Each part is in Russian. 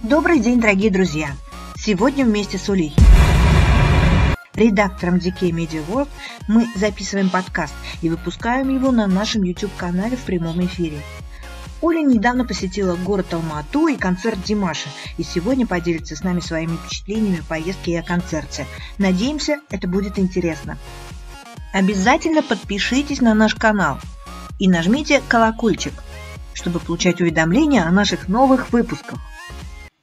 Добрый день, дорогие друзья! Сегодня вместе с Улей, редактором DK Media World, мы записываем подкаст и выпускаем его на нашем YouTube-канале в прямом эфире. Оля недавно посетила город Алма-Ату и концерт Димаша, и сегодня поделится с нами своими впечатлениями о поездке и о концерте. Надеемся, это будет интересно. Обязательно подпишитесь на наш канал и нажмите колокольчик, чтобы получать уведомления о наших новых выпусках.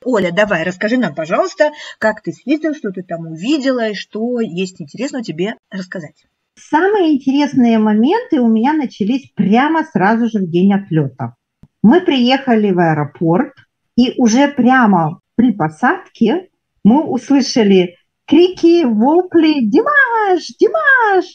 Оля, давай, расскажи нам, пожалуйста, как ты съездила, что ты там увидела и что есть интересного тебе рассказать. Самые интересные моменты у меня начались прямо сразу же в день отлета. Мы приехали в аэропорт, и уже прямо при посадке мы услышали крики, вопли «Димаш! Димаш!».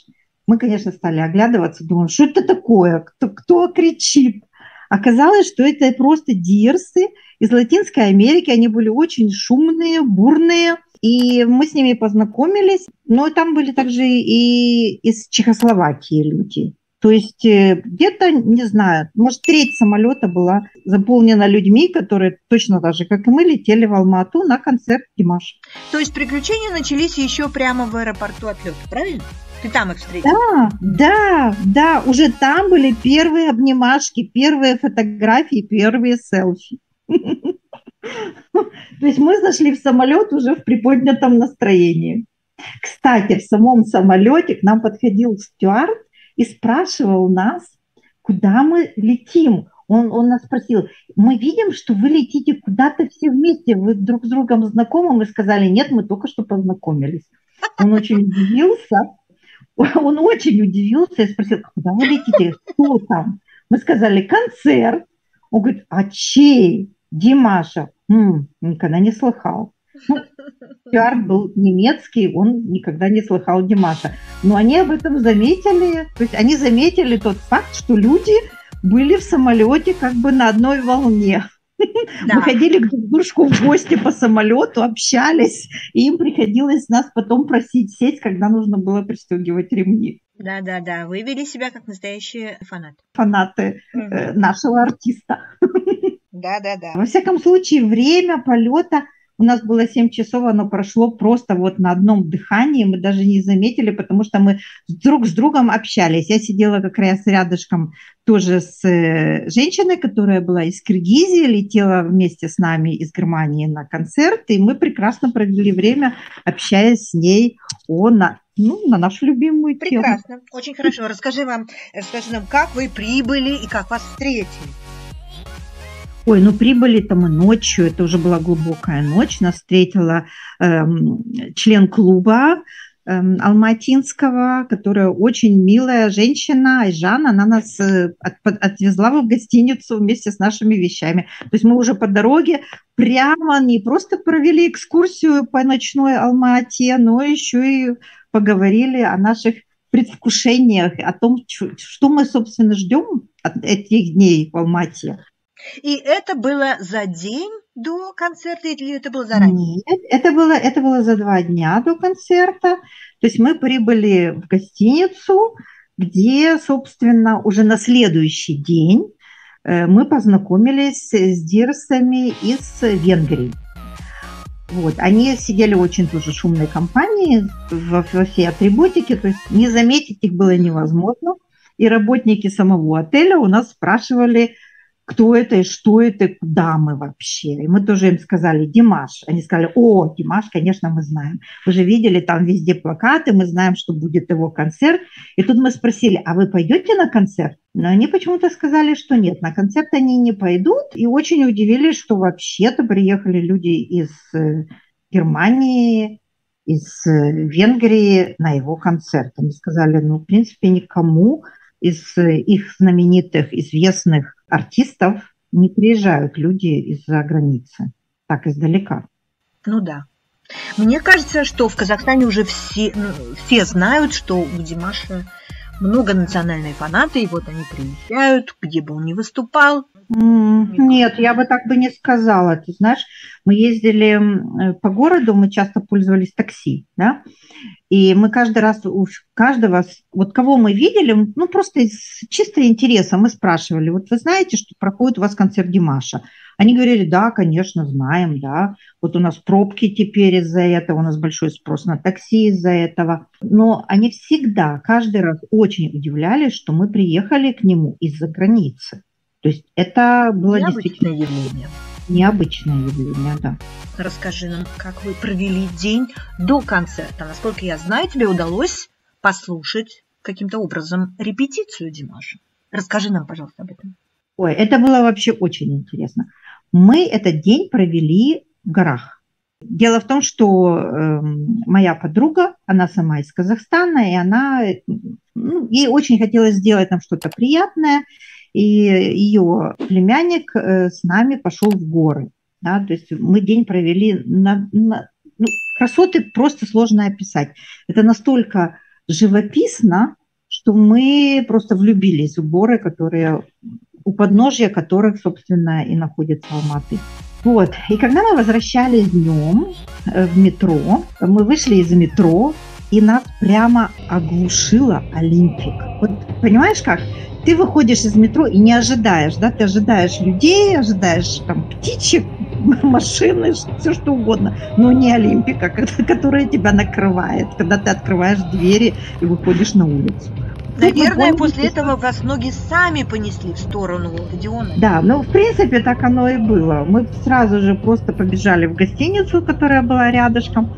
Мы, конечно, стали оглядываться, думаем, что это такое, кто кричит. Оказалось, что это просто дирсы из Латинской Америки. Они были очень шумные, бурные. И мы с ними познакомились. Но там были также и из Чехословакии люди. То есть где-то, не знаю, может, треть самолета была заполнена людьми, которые точно так же, как и мы, летели в Алма-Ату на концерт Димаша. То есть приключения начались еще прямо в аэропорту отлета, правильно? Ты там их встретила? Да, уже там были первые обнимашки, первые фотографии, первые селфи. То есть мы зашли в самолет уже в приподнятом настроении. Кстати, в самом самолете к нам подходил стюард и спрашивал нас, куда мы летим. Он нас спросил, мы видим, что вы летите куда-то все вместе, вы друг с другом знакомы? Мы сказали, нет, мы только что познакомились. Он очень удивился. И спросил, куда вы летите, что там? Мы сказали, концерт. Он говорит, а чей? Димаша. Никогда не слыхал. Стюард был немецкий, он никогда не слыхал Димаша. Но они об этом заметили. То есть они заметили тот факт, что люди были в самолете как бы на одной волне. Да. Мы ходили к дружку в гости по самолету, общались, и им приходилось нас потом просить сесть, когда нужно было пристегивать ремни. Да, вы вели себя как настоящие фанаты. Фанаты нашего артиста. Да. Во всяком случае, время полета у нас было 7 часов, оно прошло просто вот на одном дыхании, мы даже не заметили, потому что мы друг с другом общались. Я сидела как раз рядышком тоже с женщиной, которая была из Киргизии, летела вместе с нами из Германии на концерт, и мы прекрасно провели время, общаясь с ней на нашу любимую тему. Прекрасно, очень хорошо. Расскажи нам, как вы прибыли и как вас встретили. Прибыли-то мы ночью, это уже была глубокая ночь, нас встретила член клуба алматинского, которая очень милая женщина, Айжан, она нас отвезла в гостиницу вместе с нашими вещами. То есть мы уже по дороге прямо не просто провели экскурсию по ночной Алма-Ате, но еще и поговорили о наших предвкушениях, о том, что мы, собственно, ждем от этих дней в Алма-Ате. И это было за день до концерта или это было заранее? Нет, это было за 2 дня до концерта. То есть мы прибыли в гостиницу, где, собственно, уже на следующий день мы познакомились с дирсами из Венгрии. Они сидели в очень тоже шумной компании, во всей атрибутике, то есть не заметить их было невозможно. И работники самого отеля у нас спрашивали, кто это и что это, и куда мы вообще. И мы тоже им сказали Димаш. Они сказали, Димаш, конечно, мы знаем. Вы же видели, там везде плакаты, мы знаем, что будет его концерт. И тут мы спросили, а вы пойдете на концерт? Но они почему-то сказали, что нет, на концерт они не пойдут. И очень удивились, что вообще-то приехали люди из Германии, из Венгрии на его концерт. Они сказали, в принципе, никому из их знаменитых, известных артистов не приезжают люди из-за границы, так издалека. Да. Мне кажется, что в Казахстане уже все знают, что у Димаша многонациональные фанаты, и они приезжают, где бы он ни выступал. Нет, я бы так не сказала. Ты знаешь, мы ездили по городу, мы часто пользовались такси, да, и мы каждый раз у каждого, кого мы видели, просто из чисто интереса мы спрашивали, вы знаете, что проходит у вас концерт Димаша? Они говорили, да, конечно, знаем, да. Вот у нас пробки теперь из-за этого, у нас большой спрос на такси из-за этого. Но они всегда, каждый раз очень удивлялись, что мы приехали к нему из-за границы. То есть это было действительно явление. Необычное явление, да. Расскажи нам, как вы провели день до концерта. Насколько я знаю, тебе удалось послушать каким-то образом репетицию Димаша. Расскажи нам, пожалуйста, об этом. Ой, это было вообще очень интересно. Мы этот день провели в горах. Дело в том, что моя подруга, она сама из Казахстана, и она, ей очень хотелось сделать нам что-то приятное, и ее племянник с нами пошел в горы. Да, то есть мы день провели красоты просто сложно описать. Это настолько живописно, что мы просто влюбились в горы, которые, у подножья которых, собственно, и находится Алматы. Вот. И когда мы возвращались днем в метро, мы вышли из метро, и нас прямо оглушила Олимпик. Вот понимаешь как? Ты выходишь из метро и не ожидаешь, да? Ты ожидаешь людей, ожидаешь там птичек, машины, все что угодно, но не Олимпика, которая тебя накрывает, когда ты открываешь двери и выходишь на улицу. Наверное, после этого вас ноги сами понесли в сторону стадиона. Да, ну, в принципе, так оно и было. Мы сразу же просто побежали в гостиницу, которая была рядышком,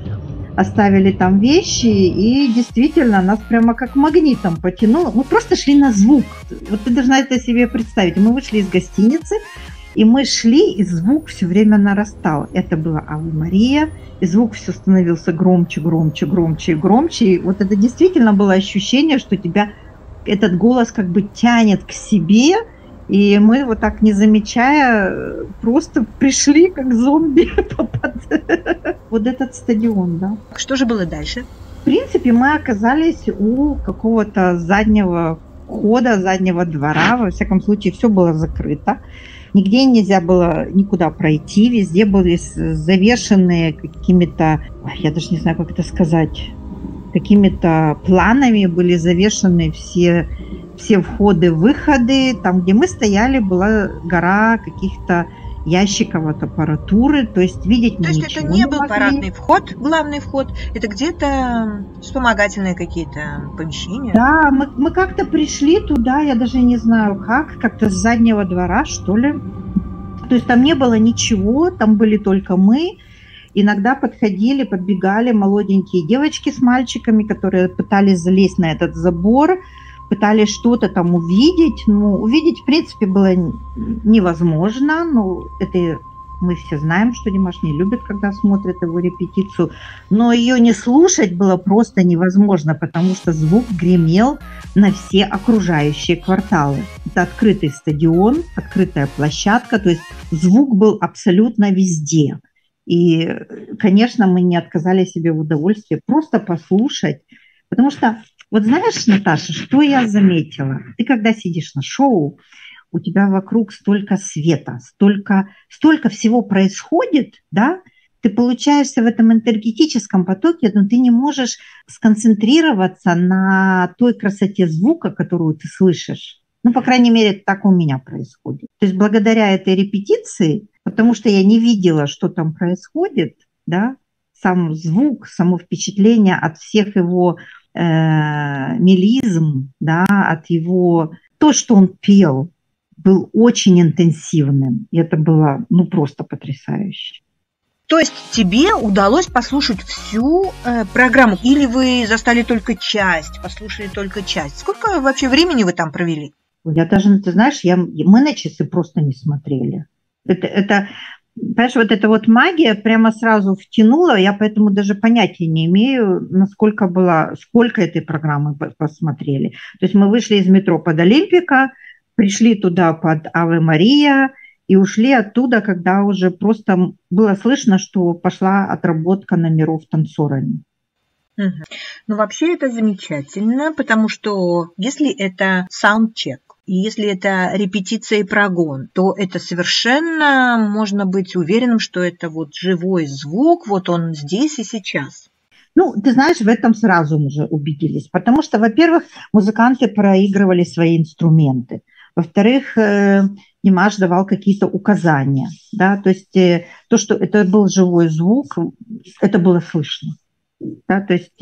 оставили там вещи, и действительно нас прямо как магнитом потянуло. Мы просто шли на звук. Вот ты должна это себе представить. Мы вышли из гостиницы, и мы шли, и звук все время нарастал. Это была Аве Мария, и звук все становился громче, громче, громче и громче. И вот это действительно было ощущение, что тебя этот голос как бы тянет к себе, и мы вот так, не замечая, просто пришли как зомби под вот этот стадион, да. Что же было дальше? В принципе, мы оказались у какого-то заднего хода, заднего двора. Во всяком случае, все было закрыто. Нигде нельзя было никуда пройти. Везде были завешенные какими-то, я даже не знаю, как это сказать, какими-то планами были завешены все входы-выходы. Там, где мы стояли, была гора каких-то ящиков от аппаратуры, то есть видеть мы ничего не могли. То есть это не был парадный вход, главный вход, это где-то вспомогательные какие-то помещения? Да, мы как-то пришли туда, я даже не знаю как-то с заднего двора, что ли. То есть там не было ничего, там были только мы. Иногда подбегали молоденькие девочки с мальчиками, которые пытались залезть на этот забор, пытались что-то там увидеть. Ну, увидеть, в принципе, было невозможно. Ну, это мы все знаем, что Димаш не любит, когда смотрят его репетицию. Но ее не слушать было просто невозможно, потому что звук гремел на все окружающие кварталы. Это открытый стадион, открытая площадка, то есть звук был абсолютно везде. И, конечно, мы не отказали себе в удовольствии просто послушать. Потому что, вот знаешь, Наташа, что я заметила? Ты когда сидишь на шоу, у тебя вокруг столько света, столько всего происходит, да? Ты получаешься в этом энергетическом потоке, но ты не можешь сконцентрироваться на той красоте звука, которую ты слышишь. Ну, по крайней мере, так у меня происходит. То есть благодаря этой репетиции, потому что я не видела, что там происходит, да, сам звук, само впечатление от всех его мелизм, да, от его... То, что он пел, был очень интенсивным. И это было, ну, просто потрясающе. То есть тебе удалось послушать всю программу? Или вы застали только часть, послушали только часть? Сколько вообще времени вы там провели? Я даже, ты знаешь, мы на часы просто не смотрели. Это, понимаешь, вот эта вот магия прямо сразу втянула, я поэтому даже понятия не имею, сколько этой программы посмотрели. То есть мы вышли из метро под Олимпика, пришли туда под Аве Мария и ушли оттуда, когда уже просто было слышно, что пошла отработка номеров танцорами. Угу. Ну, вообще это замечательно, потому что если это саундчек, и если это репетиция и прогон, то это совершенно можно быть уверенным, что это вот живой звук, вот он здесь и сейчас. Ну, ты знаешь, в этом сразу мы уже убедились, потому что, во-первых, музыканты проигрывали свои инструменты. Во-вторых, Димаш давал какие-то указания, да, то есть то, что это был живой звук, это было слышно, да, то есть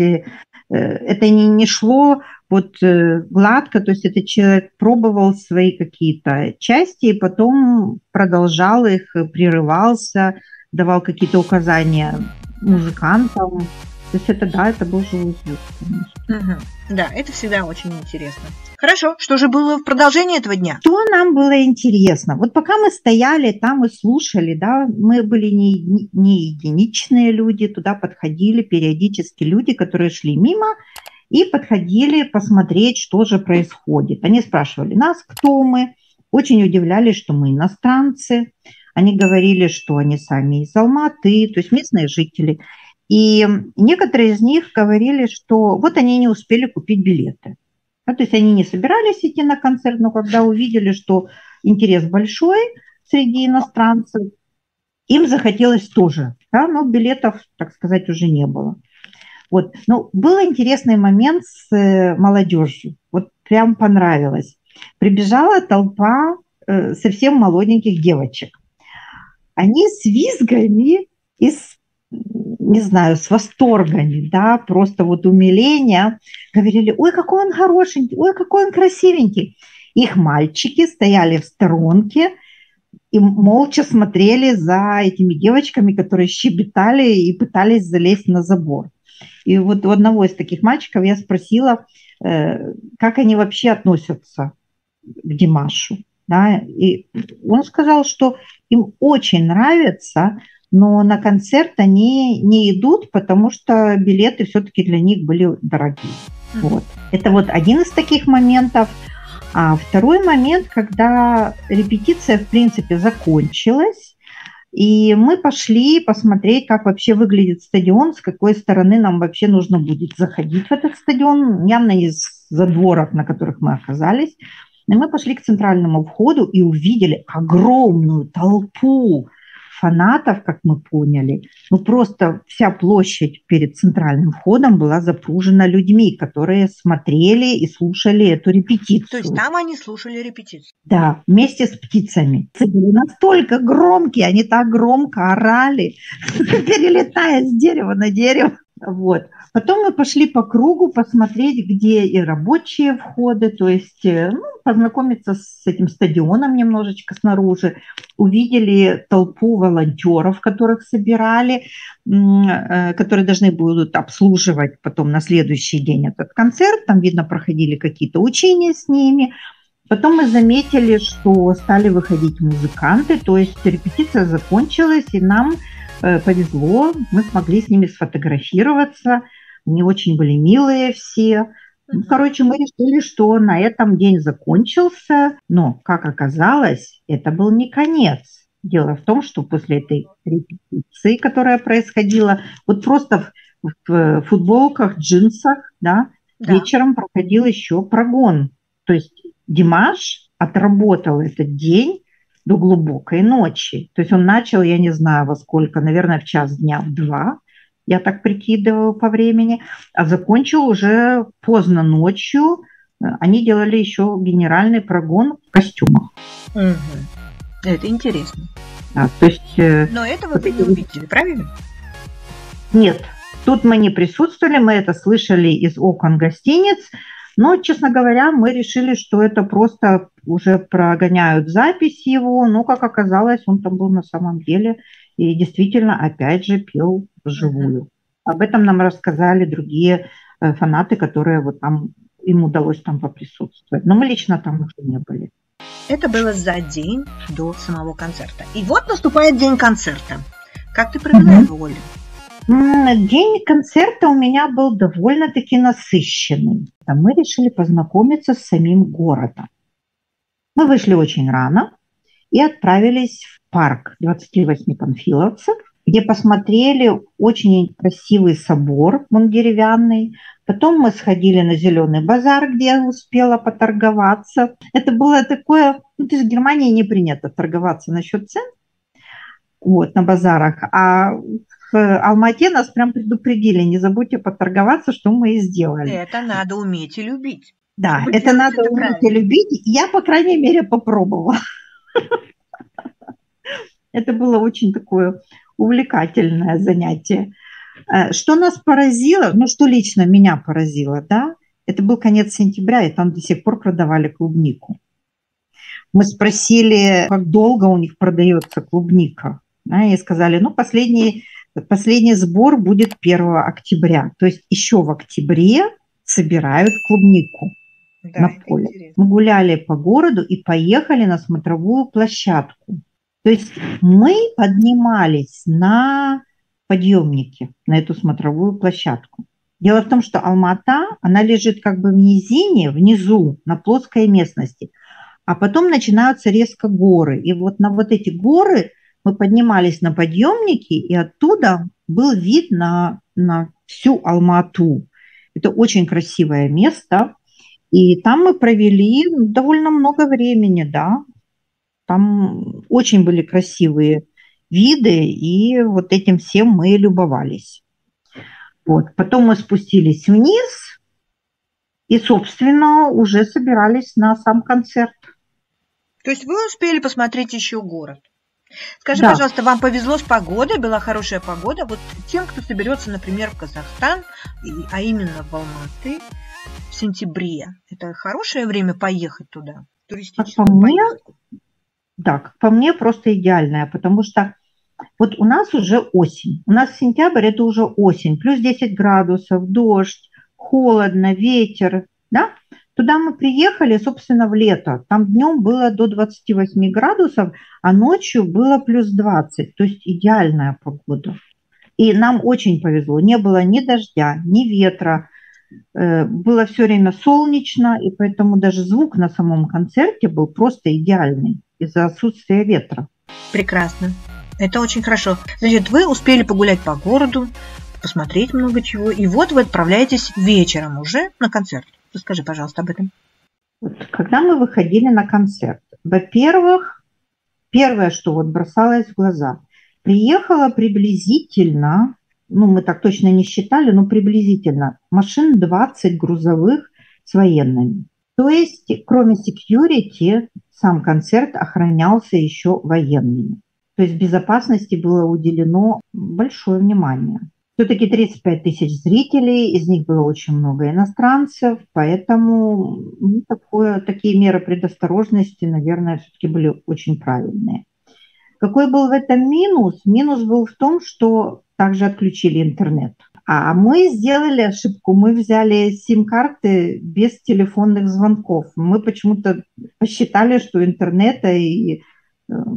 это не шло вот гладко, то есть этот человек пробовал свои какие-то части и потом продолжал их, прерывался, давал какие-то указания музыкантам. То есть это, да, это был живой звук, конечно. Угу. Да, это всегда очень интересно. Хорошо, что же было в продолжении этого дня? Что нам было интересно? Вот пока мы стояли там и слушали, да, мы были не единичные люди, туда подходили периодически люди, которые шли мимо и подходили посмотреть, что же происходит. Они спрашивали нас, кто мы, очень удивлялись, что мы иностранцы. Они говорили, что они сами из Алматы, то есть местные жители. И некоторые из них говорили, что вот они не успели купить билеты. Да, то есть они не собирались идти на концерт, но когда увидели, что интерес большой среди иностранцев, им захотелось тоже, да, но билетов, так сказать, уже не было. Вот. Но был интересный момент с молодежью. Вот прям понравилось. Прибежала толпа совсем молоденьких девочек. Они с визгами и не знаю, с восторгами, да, просто вот умиления, говорили, ой, какой он хорошенький, ой, какой он красивенький. Их мальчики стояли в сторонке и молча смотрели за этими девочками, которые щебетали и пытались залезть на забор. И вот у одного из таких мальчиков я спросила, как они вообще относятся к Димашу. Да? И он сказал, что им очень нравится, но на концерт они не идут, потому что билеты все-таки для них были дорогие. Вот. Это вот один из таких моментов. А второй момент, когда репетиция, в принципе, закончилась, и мы пошли посмотреть, как вообще выглядит стадион, с какой стороны нам вообще нужно будет заходить в этот стадион, явно из задворок, на которых мы оказались. И мы пошли к центральному входу и увидели огромную толпу фанатов, как мы поняли. Ну, просто вся площадь перед центральным входом была запружена людьми, которые смотрели и слушали эту репетицию. То есть там они слушали репетицию? Да, вместе с птицами. Птицы были настолько громкие, они так громко орали, перелетая с дерева на дерево. Вот. Потом мы пошли по кругу посмотреть, где и рабочие входы, то есть познакомиться с этим стадионом немножечко снаружи. Увидели толпу волонтеров, которых собирали, которые должны будут обслуживать потом на следующий день этот концерт. Там, видно, проходили какие-то учения с ними. Потом мы заметили, что стали выходить музыканты, то есть репетиция закончилась, и нам повезло, мы смогли с ними сфотографироваться, они очень были милые все. Ну, короче, мы решили, что на этом день закончился, но, как оказалось, это был не конец. Дело в том, что после этой репетиции, которая происходила, вот просто в футболках, джинсах, да, вечером проходил еще прогон. То есть Димаш отработал этот день до глубокой ночи. То есть он начал, я не знаю во сколько, наверное, в час дня, в 2, я так прикидываю по времени, а закончил уже поздно ночью. Они делали еще генеральный прогон в костюмах. Угу. Это интересно. Да, то есть, но этого вы не увидели, правильно? Нет, тут мы не присутствовали, мы это слышали из окон гостиниц. Но, честно говоря, мы решили, что это просто уже прогоняют запись его. Но, как оказалось, он там был на самом деле и действительно, опять же, пел вживую. Об этом нам рассказали другие фанаты, которые вот там, им удалось там поприсутствовать. Но мы лично там уже не были. Это было за день до самого концерта. И вот наступает день концерта. Как ты провела его, Оля? День концерта у меня был довольно-таки насыщенный. Мы решили познакомиться с самим городом. Мы вышли очень рано и отправились в парк 28 панфиловцев, где посмотрели очень красивый собор, он деревянный. Потом мы сходили на Зеленый базар, где я успела поторговаться. Это было такое, ну, в Германии не принято торговаться насчет цен, вот, на базарах, а в Алмате нас прям предупредили, не забудьте поторговаться, что мы и сделали. Это надо уметь и любить. Да, чтобы это делать надо это уметь и правильно. любить. Я, по крайней мере, попробовала. Это было очень такое увлекательное занятие. Что нас поразило, ну, что лично меня поразило, да, это был конец сентября, и там до сих пор продавали клубнику. Мы спросили, как долго у них продается клубника. Да, и сказали, ну, последний сбор будет 1 октября. То есть еще в октябре собирают клубнику на Да, это поле. интересно. Мы гуляли по городу и поехали на смотровую площадку. То есть мы поднимались на подъемнике, на эту смотровую площадку. Дело в том, что Алма-Ата, она лежит как бы в низине, внизу, на плоской местности. А потом начинаются резко горы. И вот на вот эти горы мы поднимались на подъемники, и оттуда был вид на всю Алма-Ату. Это очень красивое место. И там мы провели довольно много времени, да. Там очень были красивые виды, и вот этим всем мы любовались. Вот. Потом мы спустились вниз и, собственно, уже собирались на сам концерт. То есть вы успели посмотреть еще город. Скажи, Да, пожалуйста, вам повезло с погодой, была хорошая погода? Вот тем, кто соберется, например, в Казахстан, а именно в Алматы в сентябре, это хорошее время поехать туда, как по туристическую мне, поездку? да, как по мне, просто идеальная, потому что вот у нас уже осень. У нас сентябрь – это уже осень. Плюс 10 градусов, дождь, холодно, ветер. Да? Туда мы приехали, собственно, в лето. Там днем было до 28 градусов, а ночью было плюс 20. То есть идеальная погода. И нам очень повезло. Не было ни дождя, ни ветра. Было все время солнечно, и поэтому даже звук на самом концерте был просто идеальный из-за отсутствия ветра. Прекрасно. Это очень хорошо. Значит, вы успели погулять по городу, посмотреть много чего, и вот вы отправляетесь вечером уже на концерт. Расскажи, пожалуйста, об этом. Вот, когда мы выходили на концерт, во-первых, первое, что вот бросалось в глаза, приехало приблизительно, ну мы так точно не считали, но приблизительно машин 20 грузовых с военными. То есть, кроме security, сам концерт охранялся еще военными. То есть безопасности было уделено большое внимание. Все-таки 35 тысяч зрителей, из них было очень много иностранцев, поэтому такие меры предосторожности, наверное, все-таки были очень правильные. Какой был в этом минус? Минус был в том, что также отключили интернет. А мы сделали ошибку, мы взяли сим-карты без телефонных звонков. Мы почему-то посчитали, что интернета и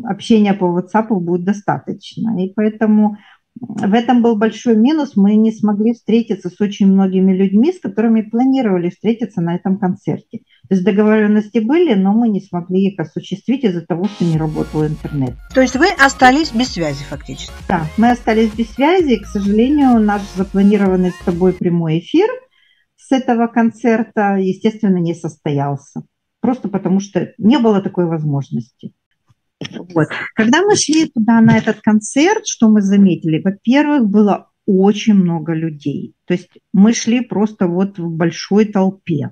общения по WhatsApp будет достаточно. И поэтому в этом был большой минус. Мы не смогли встретиться с очень многими людьми, с которыми планировали встретиться на этом концерте. То есть договоренности были, но мы не смогли их осуществить из-за того, что не работал интернет. То есть вы остались без связи фактически? Да, мы остались без связи. И, к сожалению, наш запланированный с тобой прямой эфир с этого концерта, естественно, не состоялся. Просто потому что не было такой возможности. Вот. Когда мы шли туда на этот концерт, что мы заметили? Во-первых, было очень много людей. То есть мы шли просто вот в большой толпе.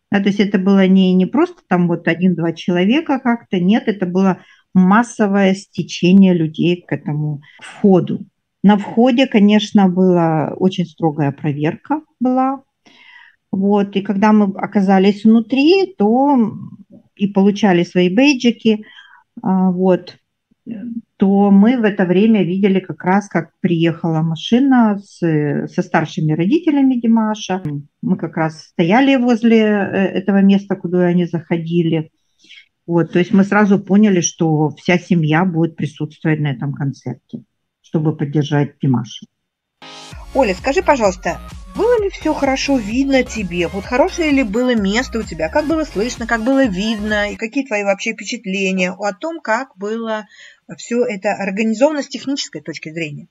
Да, то есть это было не просто там вот 1-2 человека как-то, нет, это было массовое стечение людей к этому входу. На входе, конечно, была очень строгая проверка была. Вот. И когда мы оказались внутри, то и получали свои бейджики, вот, то мы в это время видели как раз, как приехала машина со старшими родителями Димаша. Мы как раз стояли возле этого места, куда они заходили. Вот, то есть мы сразу поняли, что вся семья будет присутствовать на этом концерте, чтобы поддержать Димаша. Оля, скажи, пожалуйста, было ли все хорошо видно тебе? Вот хорошее ли было место у тебя? Как было слышно, как было видно? И какие твои вообще впечатления о том, как было все это организовано с технической точки зрения?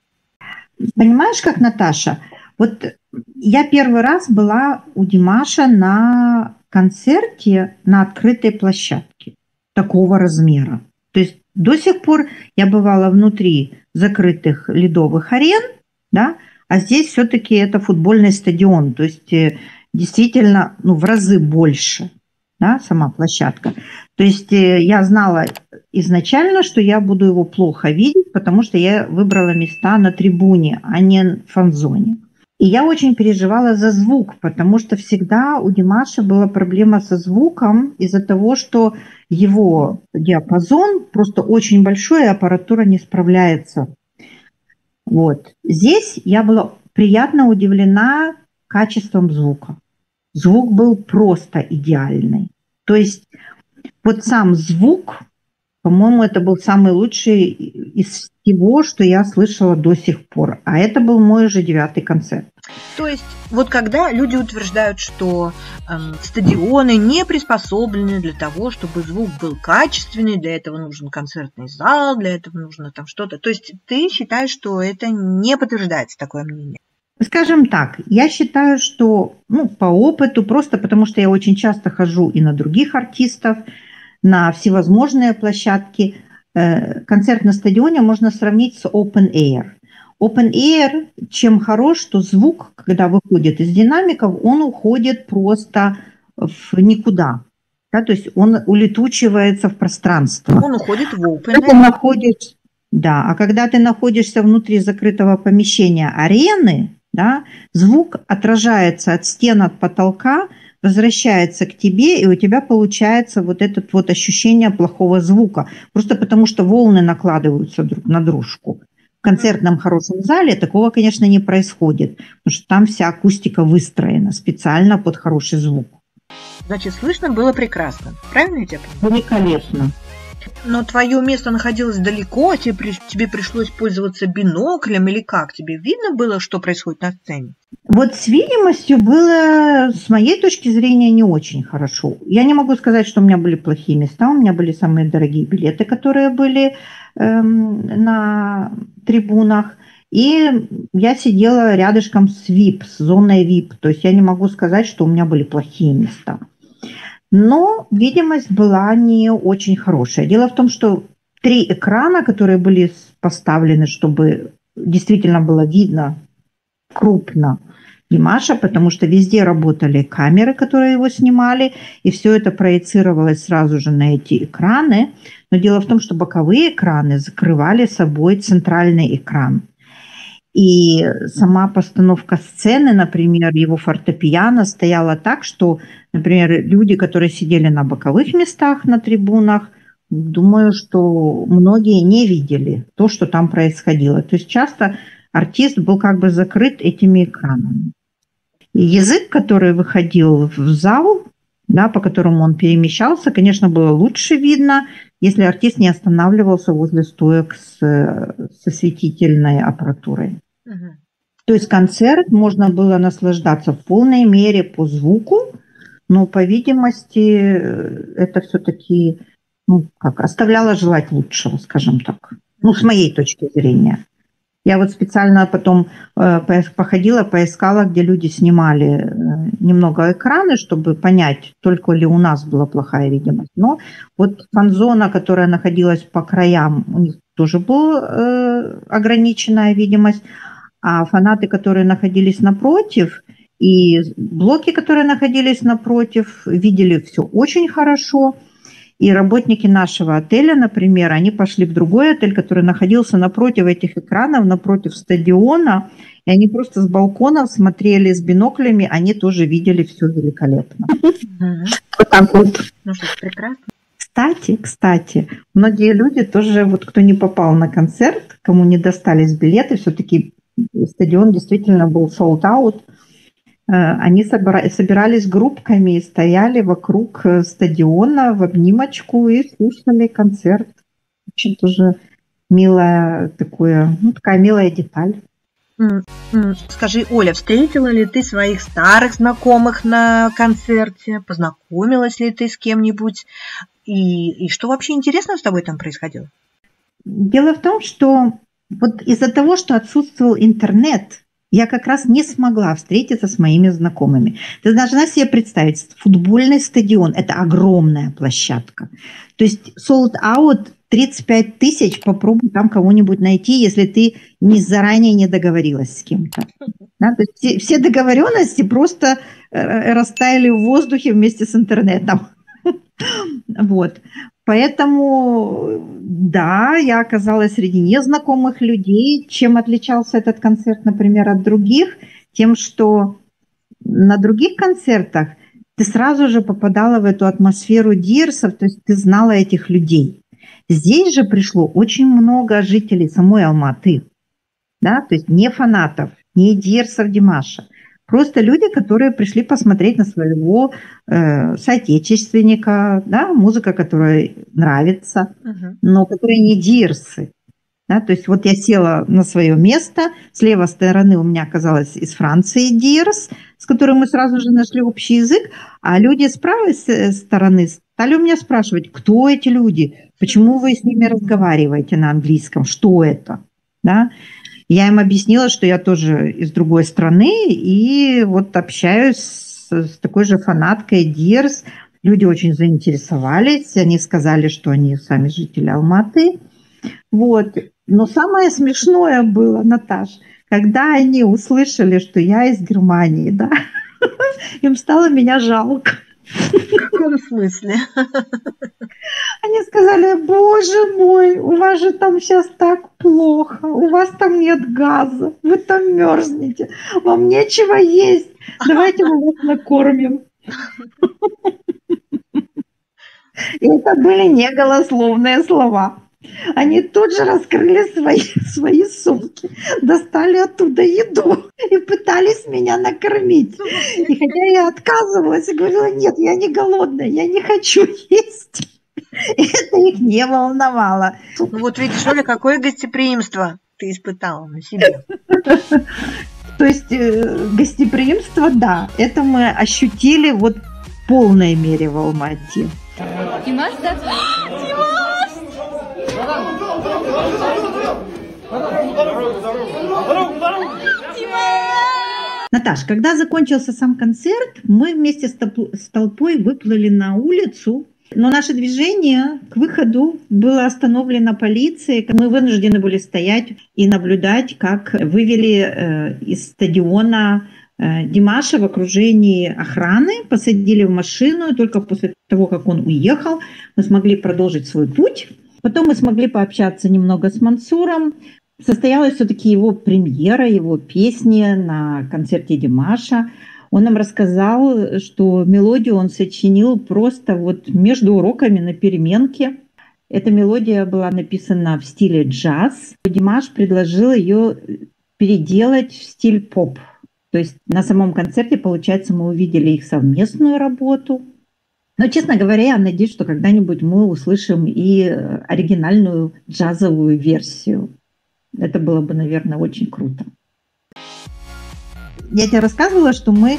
Понимаешь, как, Наташа? Вот я первый раз была у Димаша на концерте на открытой площадке такого размера. То есть до сих пор я бывала внутри закрытых ледовых арен, да, а здесь все-таки это футбольный стадион. То есть действительно в разы больше, да, сама площадка. То есть я знала изначально, что я буду его плохо видеть, потому что я выбрала места на трибуне, а не в фан-зоне. И я очень переживала за звук, потому что всегда у Димаша была проблема со звуком из-за того, что его диапазон просто очень большой, и аппаратура не справляется. Вот. Здесь я была приятно удивлена качеством звука. Звук был просто идеальный. То есть вот сам звук, по-моему, это был самый лучший из всего, что я слышала до сих пор. А это был мой уже 9-й концерт. То есть вот когда люди утверждают, что стадионы не приспособлены для того, чтобы звук был качественный, для этого нужен концертный зал, для этого нужно там что-то. То есть ты считаешь, что это не подтверждается, такое мнение? Скажем так, я считаю, что по опыту, просто потому что я очень часто хожу и на других артистов, на всевозможные площадки, концерт на стадионе можно сравнить с open air. Open air чем хорош, что звук, когда выходит из динамиков, он уходит просто в никуда. Да, то есть он улетучивается в пространство. Он уходит в open air. Да, а когда ты находишься внутри закрытого помещения арены, да, звук отражается от стен, от потолка, возвращается к тебе, и у тебя получается вот это вот ощущение плохого звука. Просто потому что волны накладываются друг на дружку. В концертном хорошем зале такого, конечно, не происходит, потому что там вся акустика выстроена специально под хороший звук. Значит, слышно было прекрасно. Правильно я тебя понимаю? Великолепно. Но твое место находилось далеко, тебе пришлось пользоваться биноклем или как? Тебе видно было, что происходит на сцене? Вот с видимостью было, с моей точки зрения, не очень хорошо. Я не могу сказать, что у меня были плохие места, у меня были самые дорогие билеты, которые были на трибунах. И я сидела рядышком с VIP, с зоной VIP. То есть я не могу сказать, что у меня были плохие места. Но видимость была не очень хорошая. Дело в том, что 3 экрана, которые были поставлены, чтобы действительно было видно крупно Димаша, потому что везде работали камеры, которые его снимали, и все это проецировалось сразу же на эти экраны. Но дело в том, что боковые экраны закрывали собой центральный экран. И сама постановка сцены, например, его фортепиано стояла так, что, например, люди, которые сидели на боковых местах на трибунах, думаю, что многие не видели то, что там происходило. То есть часто артист был как бы закрыт этими экранами. И язык, который выходил в зал, да, по которому он перемещался, конечно, было лучше видно, если артист не останавливался возле стоек с осветительной аппаратурой. Угу. То есть концерт можно было наслаждаться в полной мере по звуку, но, по видимости, это все-таки оставляло желать лучшего, скажем так. С моей точки зрения. Я вот специально потом походила, поискала, где люди снимали немного экраны, чтобы понять, только ли у нас была плохая видимость. Но вот фан-зона, которая находилась по краям, у них тоже была ограниченная видимость. А фанаты, которые находились напротив, и блоки, которые находились напротив, видели все очень хорошо. И работники нашего отеля, например, они пошли в другой отель, который находился напротив этих экранов, напротив стадиона, и они просто с балконов смотрели с биноклями, они тоже видели все великолепно. Вот так вот. Ну что ж, прекрасно. Кстати, многие люди тоже, вот кто не попал на концерт, кому не достались билеты, все-таки стадион действительно был sold out. Они собирались группками и стояли вокруг стадиона в обнимочку и слушали концерт. Очень тоже милая такая милая деталь. Скажи, Оля, встретила ли ты своих старых знакомых на концерте? Познакомилась ли ты с кем-нибудь? И что вообще интересного с тобой там происходило? Дело в том, что вот из-за того, что отсутствовал интернет, я как раз не смогла встретиться с моими знакомыми. Ты должна себе представить, футбольный стадион – это огромная площадка. То есть sold out 35 тысяч, попробуй там кого-нибудь найти, если ты заранее не договорилась с кем-то. Да? То есть все договоренности просто растаяли в воздухе вместе с интернетом. Вот. Поэтому, да, я оказалась среди незнакомых людей. Чем отличался этот концерт, например, от других? Тем, что на других концертах ты сразу же попадала в эту атмосферу дирсов, то есть ты знала этих людей. Здесь же пришло очень много жителей самой Алматы, да, то есть не фанатов, не дирсов Димаша. Просто люди, которые пришли посмотреть на своего соотечественника, да, музыка, которая нравится, но которые не дирсы. Да, то есть вот я села на свое место, с левой стороны у меня оказалась из Франции дирс, с которым мы сразу же нашли общий язык, а люди с правой стороны стали у меня спрашивать, кто эти люди, почему вы с ними разговариваете на английском, что это, да. Я им объяснила, что я тоже из другой страны, и вот общаюсь с такой же фанаткой дирс. Люди очень заинтересовались, они сказали, что они сами жители Алматы. Вот. Но самое смешное было, Наташ, когда они услышали, что я из Германии, да, им стало меня жалко. В каком смысле? Они сказали, боже мой, у вас же там сейчас так плохо, у вас там нет газа, вы там мерзнете, вам нечего есть, давайте мы вас накормим. И это были не голословные слова. Они тут же раскрыли свои сумки, достали оттуда еду и пытались меня накормить. И хотя я отказывалась и говорила, нет, я не голодная, я не хочу есть. Это их не волновало. Ну вот видишь, Оля, какое гостеприимство ты испытала на себе. То есть гостеприимство, да, это мы ощутили вот в полной мере в Алма-Ате. Димаш, да? Наташ, когда закончился сам концерт, мы вместе с толпой выплыли на улицу, но наше движение к выходу было остановлено полицией. Мы вынуждены были стоять и наблюдать, как вывели из стадиона Димаша в окружении охраны, посадили в машину, и только после того, как он уехал, мы смогли продолжить свой путь. Потом мы смогли пообщаться немного с Мансуром. Состоялась все-таки его премьера, его песни на концерте Димаша. Он нам рассказал, что мелодию он сочинил просто вот между уроками на переменке. Эта мелодия была написана в стиле джаз. Димаш предложил ее переделать в стиль поп. То есть на самом концерте, получается, мы увидели их совместную работу. Но, честно говоря, я надеюсь, что когда-нибудь мы услышим и оригинальную джазовую версию. Это было бы, наверное, очень круто. Я тебе рассказывала, что мы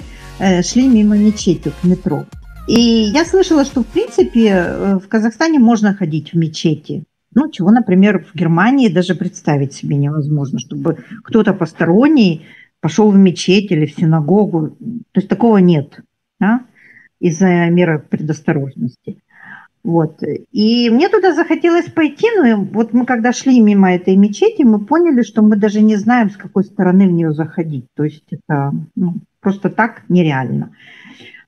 шли мимо мечети к метро. И я слышала, что, в принципе, в Казахстане можно ходить в мечети. Ну, чего, например, в Германии даже представить себе невозможно, чтобы кто-то посторонний пошел в мечеть или в синагогу. То есть такого нет, да? Из-за меры предосторожности. Вот. И мне туда захотелось пойти, но вот мы когда шли мимо этой мечети, мы поняли, что мы даже не знаем, с какой стороны в нее заходить. То есть это просто так нереально.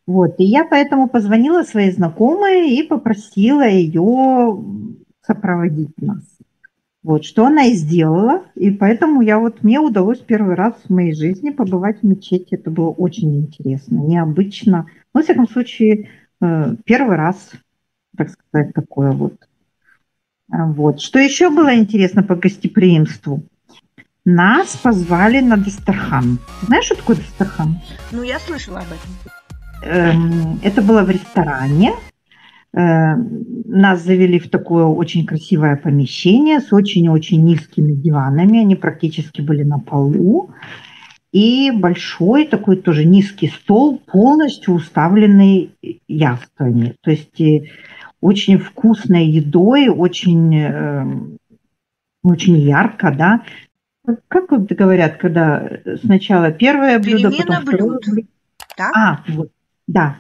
Вот. И я поэтому позвонила своей знакомой и попросила ее сопроводить нас. Вот, что она и сделала. И поэтому мне удалось первый раз в моей жизни побывать в мечети. Это было очень интересно, необычно. Но, во всяком случае, первый раз, так сказать, такое вот. Вот. Что еще было интересно по гостеприимству? Нас позвали на Дастархан. Знаешь, что такое Дастархан? Ну, я слышала об этом. Это было в ресторане. Нас завели в такое очень красивое помещение с очень-очень низкими диванами. Они практически были на полу. И большой такой тоже низкий стол, полностью уставленный яствами. То есть очень вкусной едой, очень, очень ярко, да. Как вот говорят, когда сначала первое блюдо, потом второе блюдо. Так? Вот, да.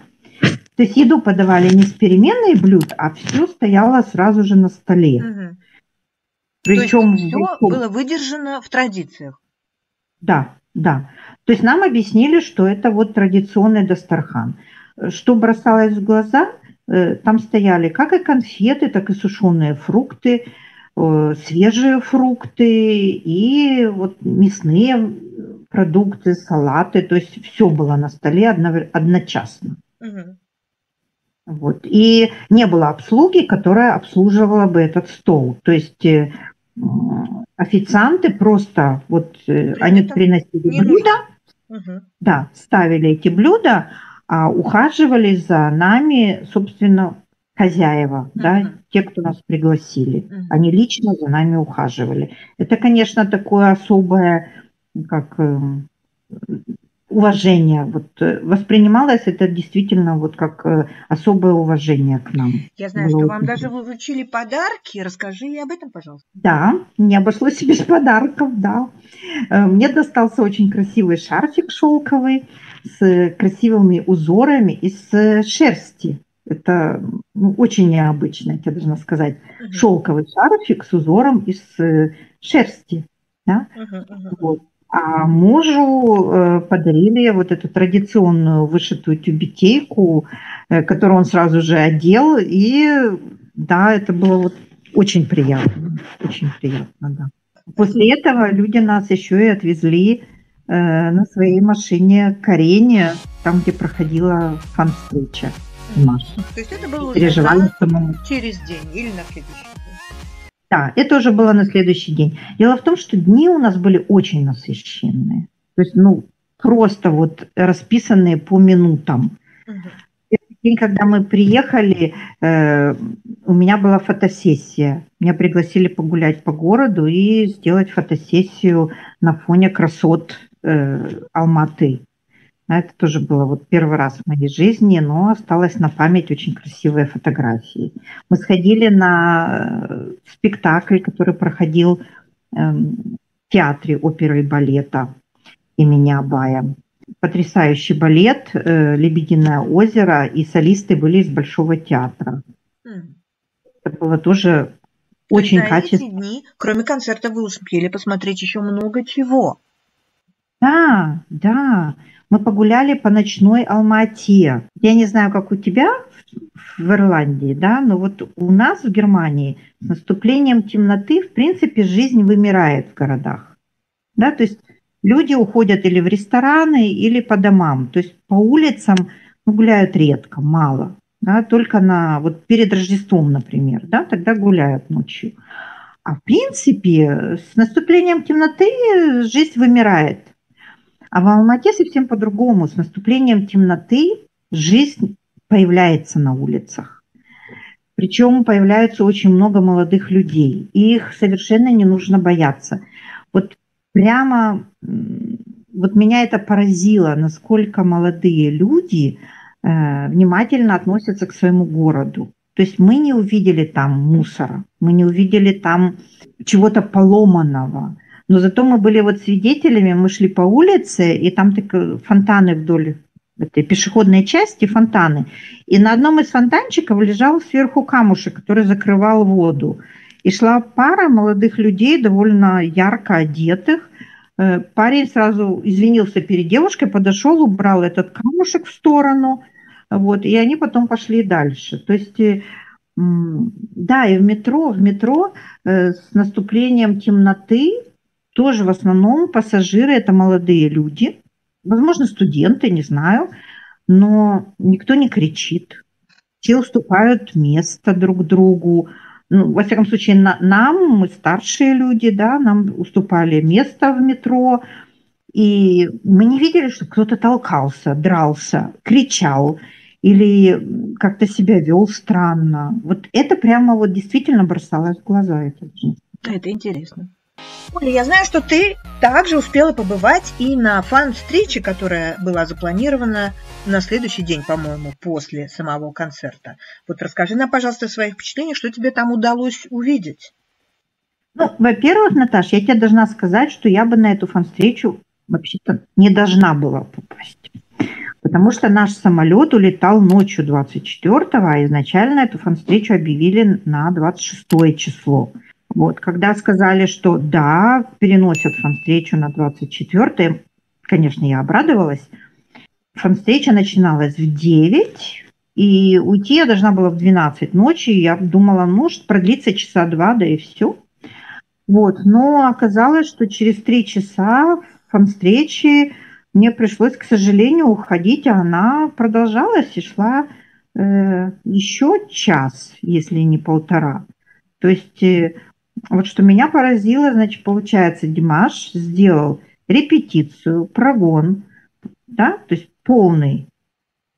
То есть еду подавали не с переменной блюд, а все стояло сразу же на столе. Причем все было выдержано в традициях. Да, да. То есть нам объяснили, что это вот традиционный дастархан. Что бросалось в глаза, там стояли как и конфеты, так и сушеные фрукты, свежие фрукты и вот мясные продукты, салаты. То есть все было на столе одночасно. Мгм. Вот. И не было обслуги, которая обслуживала бы этот стол. То есть официанты просто вот они Это приносили не блюда, нужно. Мгм. да, ставили эти блюда, а ухаживали за нами, собственно, хозяева, да, Мгм. те, кто нас пригласили. Мгм. Они лично за нами ухаживали. Это, конечно, такое особое, как уважение. Вот, воспринималось это действительно вот как особое уважение к нам. Я знаю, Было что вам очень даже приятно. вручили подарки. Расскажи и об этом, пожалуйста. Да, не обошлось и без подарков, да. Мне достался очень красивый шарфик шелковый с красивыми узорами из шерсти. Это очень необычно, я тебе должна сказать. Мгм. Шелковый шарфик с узором из шерсти. Да? Мгм. Мгм. Вот. А мужу подарили вот эту традиционную вышитую тюбетейку, которую он сразу же одел. И да, это было вот очень приятно. Очень приятно, да. После этого люди нас еще и отвезли на своей машине к арене, там, где проходила фан-встреча наша. То есть это было И уже переживали самому. через день или на следующий день? Да, это уже было на следующий день. Дело в том, что дни у нас были очень насыщенные. То есть, просто вот расписанные по минутам. Мгм. День, когда мы приехали, у меня была фотосессия. Меня пригласили погулять по городу и сделать фотосессию на фоне красот Алматы. Это тоже было вот первый раз в моей жизни, но осталось на память очень красивые фотографии. Мы сходили на спектакль, который проходил в театре оперы и балета имени Абая. Потрясающий балет «Лебединое озеро», и солисты были из Большого театра. Мгм. Это было тоже То есть очень за эти качественно. дни, кроме концерта, вы успели посмотреть еще много чего. Да, да. Мы погуляли по ночной Алма-Ате. Я не знаю, как у тебя в Ирландии, да, но вот у нас в Германии с наступлением темноты, в принципе, жизнь вымирает в городах. Да, то есть люди уходят или в рестораны, или по домам. То есть по улицам гуляют редко, мало. Да, только вот перед Рождеством, например, да, тогда гуляют ночью. А в принципе, с наступлением темноты жизнь вымирает. А в Алмате совсем по-другому. С наступлением темноты жизнь появляется на улицах. Причем появляется очень много молодых людей. И их совершенно не нужно бояться. Вот прямо вот меня это поразило, насколько молодые люди внимательно относятся к своему городу. То есть мы не увидели там мусора, мы не увидели там чего-то поломанного. Но зато мы были вот свидетелями, мы шли по улице, и там так фонтаны вдоль этой пешеходной части, фонтаны. И на одном из фонтанчиков лежал сверху камушек, который закрывал воду. И шла пара молодых людей, довольно ярко одетых. Парень сразу извинился перед девушкой, подошел, убрал этот камушек в сторону. Вот, и они потом пошли дальше. То есть, да, и в метро с наступлением темноты тоже в основном пассажиры – это молодые люди, возможно, студенты, не знаю, но никто не кричит. Все уступают место друг другу. Во всяком случае, нам, мы старшие люди, да, нам уступали место в метро, и мы не видели, что кто-то толкался, дрался, кричал или как-то себя вел странно. Вот это прямо вот действительно бросалось в глаза. Это интересно. Оля, я знаю, что ты также успела побывать и на фан-встрече, которая была запланирована на следующий день, по-моему, после самого концерта. Вот расскажи нам, пожалуйста, о своих впечатлениях, что тебе там удалось увидеть. Во-первых, Наташ, я тебе должна сказать, что я бы на эту фан-встречу вообще-то не должна была попасть. Потому что наш самолет улетал ночью 24-го, а изначально эту фан-встречу объявили на 26 число. Вот, когда сказали, что да, переносят фан-встречу на 24-е, конечно, я обрадовалась. Фан-встреча начиналась в 9, и уйти я должна была в 12 ночи. Я думала, может, продлится часа 2, да и все. Вот. Но оказалось, что через 3 часа фан-встречи мне пришлось, к сожалению, уходить, а она продолжалась и шла еще час, если не полтора. То есть вот что меня поразило, значит, получается, Димаш сделал репетицию, прогон, да, то есть полный.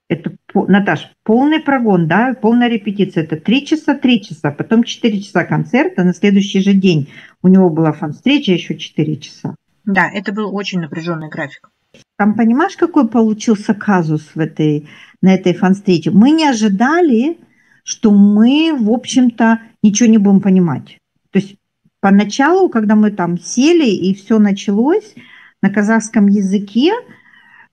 Это, Наташ, полный прогон, да, полная репетиция. Это 3 часа, потом 4 часа концерта, на следующий же день у него была фан-встреча еще 4 часа. Да, это был очень напряженный график. Там, понимаешь, какой получился казус на этой фан-встрече? Мы не ожидали, что мы, в общем-то, ничего не будем понимать. То есть поначалу, когда мы там сели и все началось на казахском языке,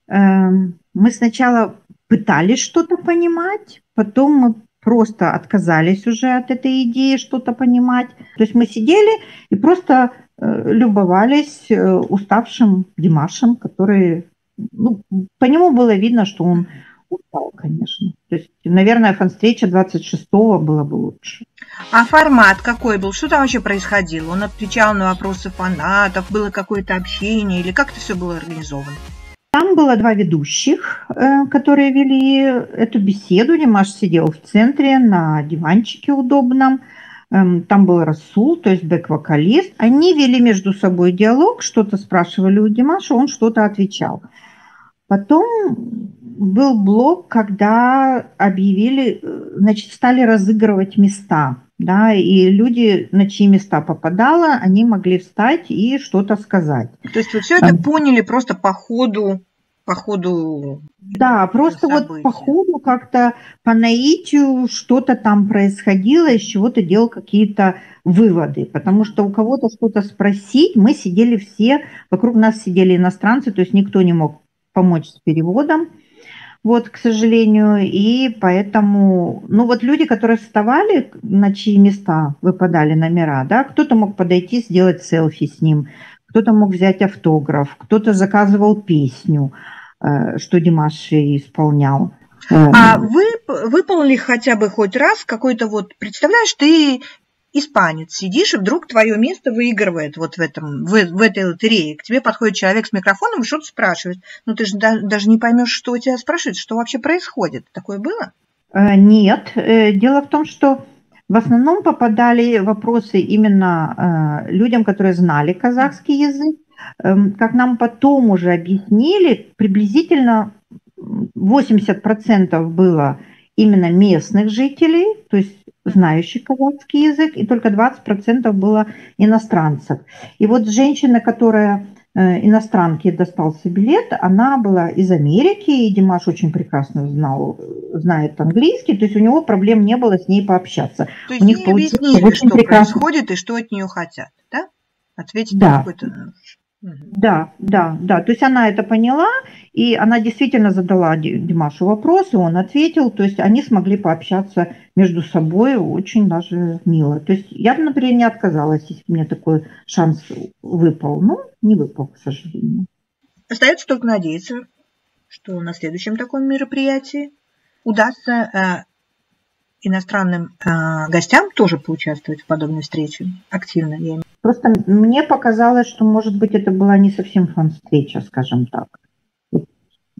мы сначала пытались что-то понимать, потом мы просто отказались уже от этой идеи что-то понимать. То есть мы сидели и просто любовались уставшим Димашем, который, ну, по нему было видно, что он устал, конечно. То есть, наверное, фан-встреча 26-го было бы лучше. А формат какой был? Что там вообще происходило? Он отвечал на вопросы фанатов, было какое-то общение или как это все было организовано? Там было 2 ведущих, которые вели эту беседу. Димаш сидел в центре на диванчике удобном. Там был Расул, то есть бэк-вокалист. Они вели между собой диалог, что-то спрашивали у Димаша, он что-то отвечал. Потом был блок, когда объявили, значит, стали разыгрывать места. Да, и люди, на чьи места попадало, они могли встать и что-то сказать. То есть вы все это поняли просто по ходу да, просто события. Вот по ходу как-то по наитию что-то там происходило, из чего-то делал какие-то выводы. Потому что у кого-то что-то спросить, мы сидели все, вокруг нас сидели иностранцы, то есть никто не мог помочь с переводом. Вот, к сожалению, и поэтому, ну вот люди, которые вставали, на чьи места выпадали номера, да, кто-то мог подойти, сделать селфи с ним, кто-то мог взять автограф, кто-то заказывал песню, что Димаш исполнял. А вы выполнили хотя бы хоть раз какой-то вот, представляешь, ты испанец, сидишь, и вдруг твое место выигрывает вот в этой лотерее. К тебе подходит человек с микрофоном и что-то спрашивает. Ну, ты же даже не поймешь, что у тебя спрашивают, что вообще происходит. Такое было? Нет. Дело в том, что в основном попадали вопросы именно людям, которые знали казахский язык. Как нам потом уже объяснили, приблизительно 80% было именно местных жителей, то есть знающих казахский язык, и только 20% было иностранцев. И вот женщина, которая иностранке достался билет, она была из Америки, и Димаш очень прекрасно знает английский, то есть у него проблем не было с ней пообщаться. То есть ей объяснили, что происходит и что от нее хотят, да? Ответить на какой-то... Да. То есть она это поняла, и она действительно задала Димашу вопрос, и он ответил. То есть они смогли пообщаться между собой очень даже мило. То есть я бы, например, не отказалась, если бы мне такой шанс выпал. Но не выпал, к сожалению. Остается только надеяться, что на следующем таком мероприятии удастся иностранным гостям тоже поучаствовать в подобной встрече активно. Просто мне показалось, что, может быть, это была не совсем фан-встреча, скажем так.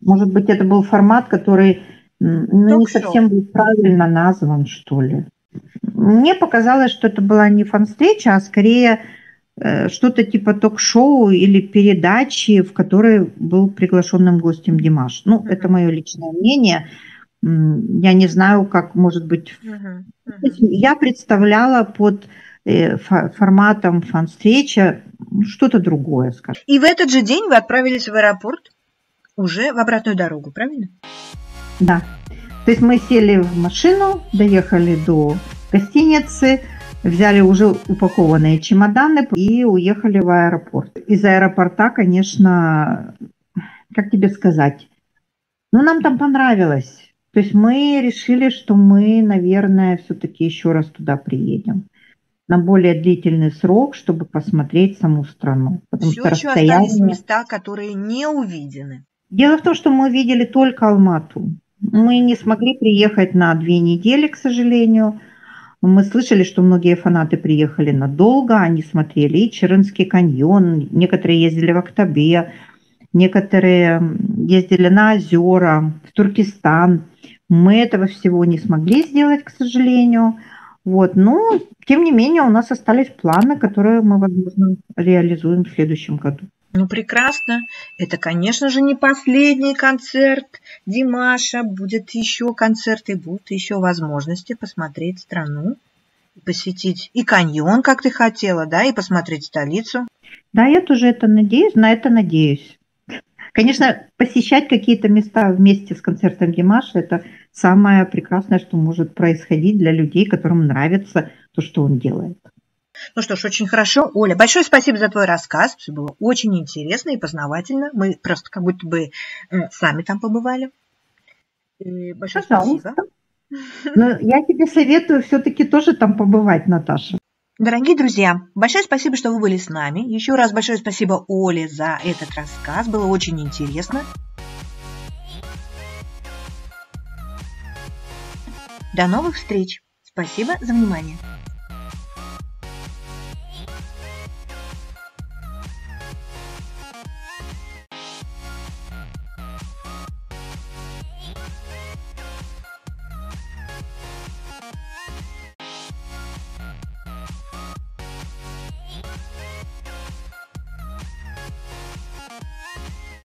Может быть, это был формат, который не совсем был правильно назван, что ли. Мне показалось, что это была не фан-встреча, а скорее что-то типа ток-шоу или передачи, в которой был приглашенным гостем Димаш. Ну, это мое личное мнение. Я не знаю, как, может быть... Я представляла под форматом фан-встреча что-то другое, скажем. И в этот же день вы отправились в аэропорт уже в обратную дорогу, правильно? Да. То есть мы сели в машину, доехали до гостиницы, взяли уже упакованные чемоданы и уехали в аэропорт. Из аэропорта, конечно, как тебе сказать, ну, нам там понравилось. То есть мы решили, что мы, наверное, все-таки еще раз туда приедем. на более длительный срок, чтобы посмотреть саму страну. Потому Все что еще остались расстояние... места, которые не увидены. Дело в том, что мы видели только Алмату. Мы не смогли приехать на 2 недели, к сожалению. Мы слышали, что многие фанаты приехали надолго, они смотрели и Чырынский каньон, некоторые ездили в Актобе, некоторые ездили на озера, в Туркестан. Мы этого всего не смогли сделать, к сожалению. Вот. Но, тем не менее, у нас остались планы, которые мы, возможно, реализуем в следующем году. Ну, прекрасно. Это, конечно же, не последний концерт Димаша. Будет еще концерты, будут еще возможности посмотреть страну, посетить и каньон, как ты хотела, да, и посмотреть столицу. Да, я тоже на это надеюсь. Конечно, посещать какие-то места вместе с концертом Димаша – это самое прекрасное, что может происходить для людей, которым нравится то, что он делает. Ну что ж, очень хорошо. Оля, большое спасибо за твой рассказ. Все было очень интересно и познавательно. Мы просто как будто бы сами там побывали. Большое спасибо. Но я тебе советую все-таки тоже там побывать, Наташа. Дорогие друзья, большое спасибо, что вы были с нами. Еще раз большое спасибо Оле за этот рассказ. Было очень интересно. До новых встреч. Спасибо за внимание.